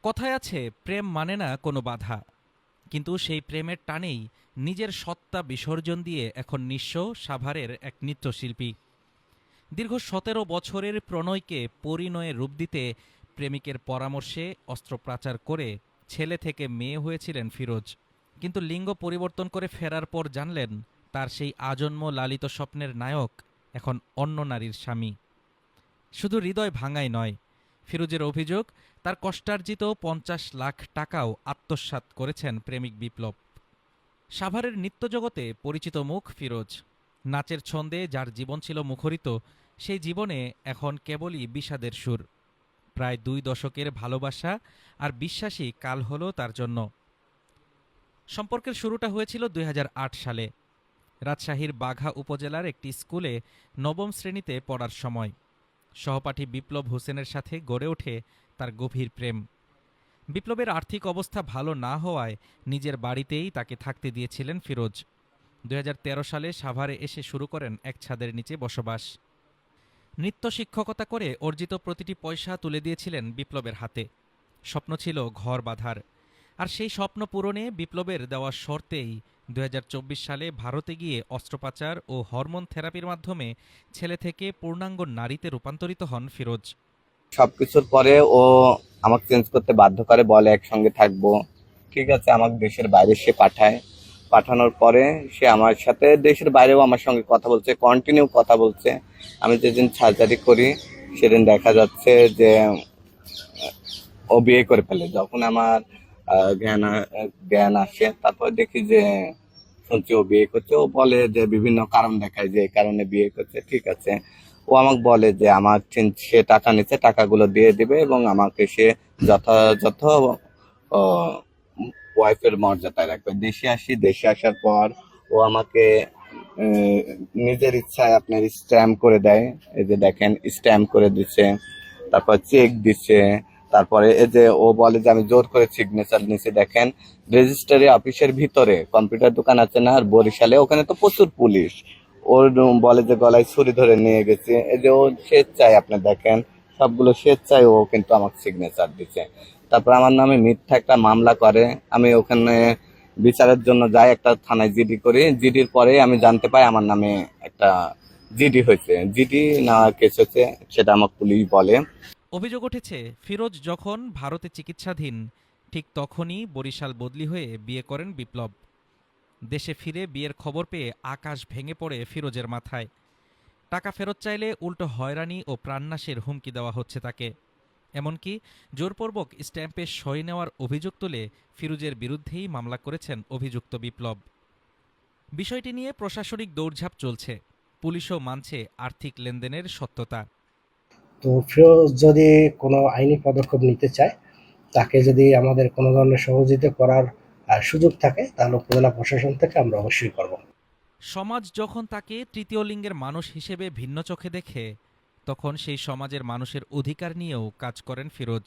কথায় আছে প্রেম মানে না কোনো বাধা, কিন্তু সেই প্রেমের টানেই নিজের সত্তা বিসর্জন দিয়ে এখন নিঃস্ব সাভারের এক নৃত্যশিল্পী। দীর্ঘ ১৭ বছরের প্রণয়কে পরিণয়ে রূপ দিতে প্রেমিকের পরামর্শে অস্ত্রোপচার করে ছেলে থেকে মেয়ে হয়েছিলেন ফিরোজ। কিন্তু লিঙ্গ পরিবর্তন করে ফেরার পর জানলেন তার সেই আজন্ম লালিত স্বপ্নের নায়ক এখন অন্য নারীর স্বামী। শুধু হৃদয় ভাঙাই নয়, ফিরোজের অভিযোগ তার কষ্টার্জিত ৫০ লাখ টাকাও আত্মসাৎ করেছেন প্রেমিক বিপ্লব। সাভারের নৃত্যজগতে পরিচিত মুখ ফিরোজ। নাচের ছন্দে যার জীবন ছিল মুখরিত, সেই জীবনে এখন কেবলই বিষাদের সুর। প্রায় ২ দশকের ভালোবাসা আর বিশ্বাসী কাল হলো তার জন্য। সম্পর্কের শুরুটা হয়েছিল ২০০৮ সালে, রাজশাহীর বাঘা উপজেলার একটি স্কুলে নবম শ্রেণীতে পড়ার সময়। সহপাঠী বিপ্লব হোসেনের সাথে গড়ে ওঠে তার গভীর প্রেম। বিপ্লবের আর্থিক অবস্থা ভালো না হওয়ায় নিজের বাড়িতেই তাকে থাকতে দিয়েছিলেন ফিরোজ। ২০১৩ সালে সাভারে এসে শুরু করেন এক ছাদের নিচে বসবাস। নৃত্য শিক্ষকতা করে অর্জিত প্রতিটি পয়সা তুলে দিয়েছিলেন বিপ্লবের হাতে। স্বপ্ন ছিল ঘর বাঁধার, আর সেই স্বপ্ন পূরণে বিপ্লবের দেওয়া শর্তেই ২০২৪ সালে ভারতে গিয়ে অস্ত্রোপচার ও হরমোন থেরাপির মাধ্যমে ছেলে থেকে পূর্ণাঙ্গ নারীতে রূপান্তরিত হন ফিরোজ। সবকিছুর পরে ও আমাকে চেঞ্জ করতে বাধ্য করে, বলে একসঙ্গে থাকবো। ঠিক আছে, আমাকে দেশের বাইরে সে পাঠায়। পাঠানোর পরে সে আমার সাথে দেশের বাইরেও আমার সঙ্গে কথা বলছে, কন্টিনিউ কথা বলছে। আমি যেদিন সার্জারি করি সেদিন দেখা যাচ্ছে যে ও বিয়ে করে ফেলে। যখন আমার জ্ঞান আসে, তারপর দেখি যে শুনছি ও বিয়ে করছে। ও বলে যে বিভিন্ন কারণ দেখায় যে এই কারণে বিয়ে করছে। ঠিক আছে, ও আমাকে বলে যে আমার সে টাকা নিচ্ছে, টাকাগুলো দিয়ে দিবে এবং আমাকে সে যথাযথ ওয়াইফের মর্যাদায় রাখবে। দেশে আসি, দেশে আসার পর ও আমাকে আহ, নিজের ইচ্ছায় আপনার স্ট্যাম্প করে দেয়। এই যে দেখেন, স্ট্যাম্প করে দিচ্ছে, তারপর চেক দিচ্ছে। তারপরে এই যে ও বলে যে আমি জোর করে সিগনেচার নিছি। দেখেন, রেজিস্ট্রারি অফিসের ভিতরে কম্পিউটার দোকান আছে না, আর বরিশালে ওখানে তো প্রচুর পুলিশ। ওর বলে যে গলায় ছুরি ধরে নিয়ে গেছে। এই যে ও স্বেচ্ছায়, আপনি দেখেন সবগুলো স্বেচ্ছায় ও কিন্তু আমাকে সিগনেচার দিচ্ছে। তারপর আমার নামে মিথ্যা একটা মামলা করে। আমি ওখানে বিচারের জন্য যাই, একটা থানায় জিডি করি। জিডির পরে আমি জানতে পাই আমার নামে একটা জিডি হয়েছে। জিডি না কেস হয়েছে, সেটা আমার পুলিশ বলে। অভিযোগ উঠেছে ফিরোজ যখন ভারতে চিকিৎসাধীন ঠিক তখনই বরিশাল বদলি হয়ে বিয়ে করেন বিপ্লব। দেশে ফিরে বিয়ের খবর পেয়ে আকাশ ভেঙে পড়ে ফিরোজের মাথায়। টাকা ফেরত চাইলে উল্টো হয়রানি ও প্রাণনাশের হুমকি দেওয়া হচ্ছে তাকে। এমনকি জোরপূর্বক স্ট্যাম্পে সই নেওয়ার অভিযোগ তুলে ফিরোজের বিরুদ্ধেই মামলা করেছেন অভিযুক্ত বিপ্লব। বিষয়টি নিয়ে প্রশাসনিক দৌড়ঝাঁপ চলছে, পুলিশও মানছে আর্থিক লেনদেনের সত্যতা। তো ফিরোজ যদি কোনো আইনি পদক্ষেপ নিতে চায়, তাকে যদি আমাদের কোনো ধরনের সহযোগিতা করার সুযোগ থাকে, তাহলে উপজেলা প্রশাসন থেকে আমরা অবশ্যই করব। সমাজ যখন তাকে তৃতীয় লিঙ্গের মানুষ হিসেবে ভিন্ন চোখে দেখে, তখন সেই সমাজের মানুষের অধিকার নিয়েও কাজ করেন ফিরোজ।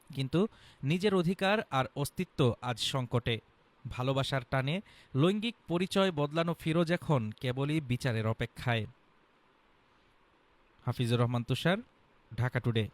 কিন্তু নিজের অধিকার আর অস্তিত্ব আজ সংকটে। ভালোবাসার টানে লৈঙ্গিক পরিচয় বদলানো ফিরোজ এখন কেবলই বিচারের অপেক্ষায়। হাফিজুর রহমান তুষার, ঢাকা টুডে।